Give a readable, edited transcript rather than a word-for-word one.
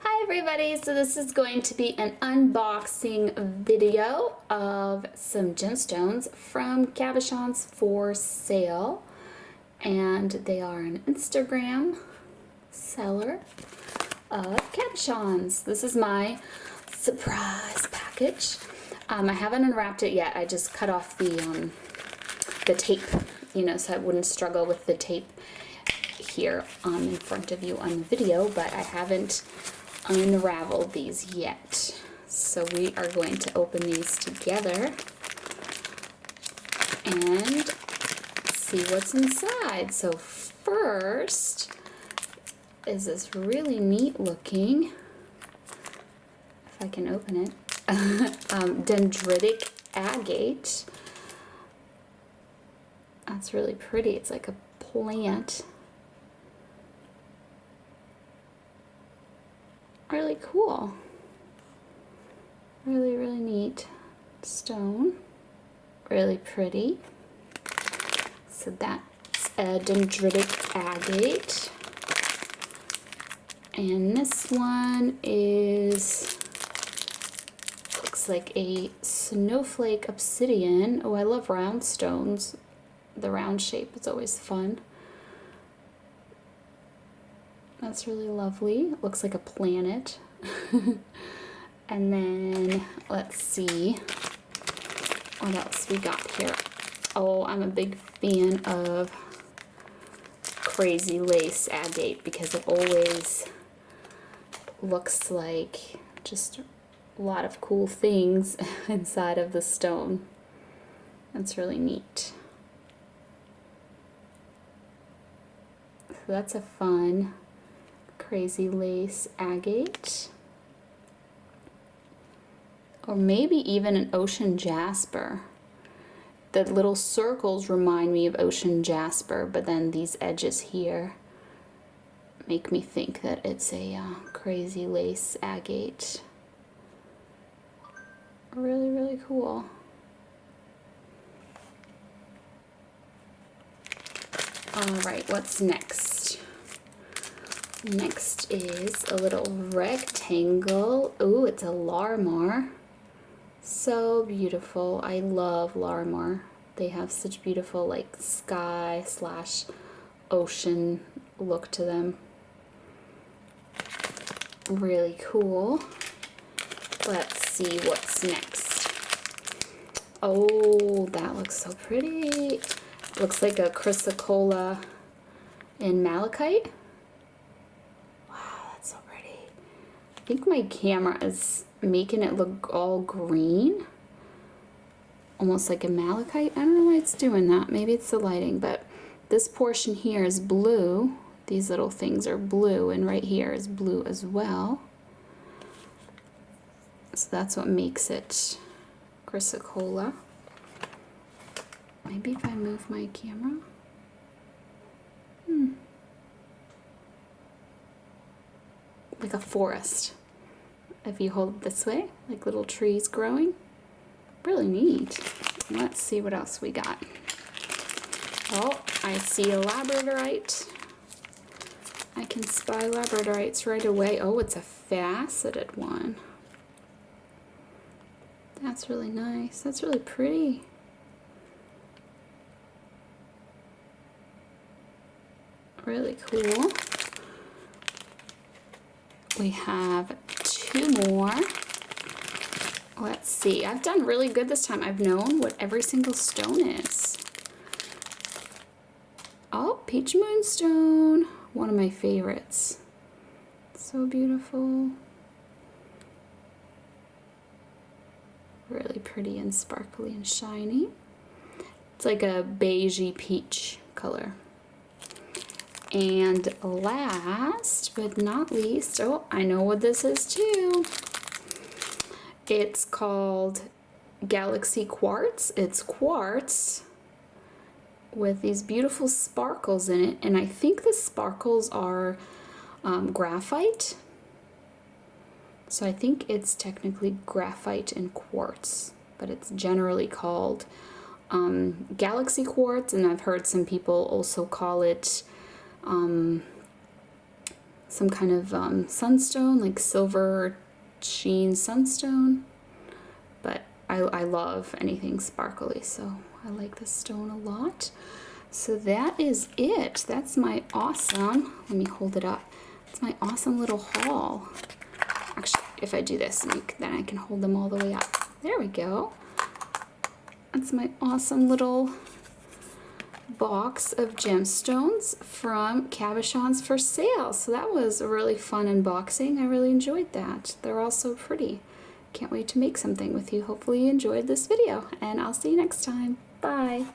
Hi everybody, so this is going to be an unboxing video of some gemstones from Cabochons4Sale, and they are an Instagram seller of cabochons. This is my surprise package. I haven't unwrapped it yet. I just cut off the tape, so I wouldn't struggle with the tape here in front of you on the video, but I haven't unraveled these yet. So we are going to open these together and see what's inside. So first is this really neat looking, if I can open it, Dendritic Agate. That's really pretty. It's like a plant. Really cool. Really, really neat stone. Really pretty. So that's a Dendritic Agate. And this one looks like a snowflake obsidian. Oh, I love round stones. The round shape is always fun. That's really lovely. It looks like a planet. And then let's see what else we got here. Oh, I'm a big fan of crazy lace agate because it always looks like just a lot of cool things inside of the stone. That's really neat. So that's a fun crazy lace agate, or maybe even an ocean jasper. The little circles remind me of ocean jasper, but then these edges here make me think that it's a crazy lace agate. Really, really cool. Alright, what's next? Next is a little rectangle. Ooh, it's a Larmor. So beautiful. I love Larmor. They have such beautiful like sky / ocean look to them. Really cool. Let's see what's next. Oh, that looks so pretty. Looks like a Chrysocolla in malachite. I think my camera is making it look all green, almost like a malachite. I don't know why it's doing that. Maybe it's the lighting, but this portion here is blue. These little things are blue, and right here is blue as well. So that's what makes it Chrysocolla. Maybe if I move my camera. Like a forest. If you hold it this way, like little trees growing. Really neat. Let's see what else we got. Oh, I see a Labradorite. I can spy Labradorites right away. Oh, it's a faceted one. That's really nice. That's really pretty. Really cool. We have two more. Let's see. I've done really good this time. I've known what every single stone is. Oh, peach moonstone. One of my favorites. So beautiful. Really pretty and sparkly and shiny. It's like a beigey peach color. And last but not least, oh, I know what this is too. It's called Galaxy Quartz. It's quartz with these beautiful sparkles in it, and I think the sparkles are graphite. So I think it's technically graphite and quartz, but it's generally called Galaxy Quartz, and I've heard some people also call it some kind of sunstone, like silver sheen sunstone. But I love anything sparkly, so I like this stone a lot. So that is it. That's my awesome, let me hold it up. It's my awesome little haul. Actually, if I do this, then I can hold them all the way up. There we go. That's my awesome little box of gemstones from Cabochons4Sale. So that was a really fun unboxing. I really enjoyed that. They're all so pretty. Can't wait to make something with you. Hopefully you enjoyed this video, and I'll see you next time. Bye.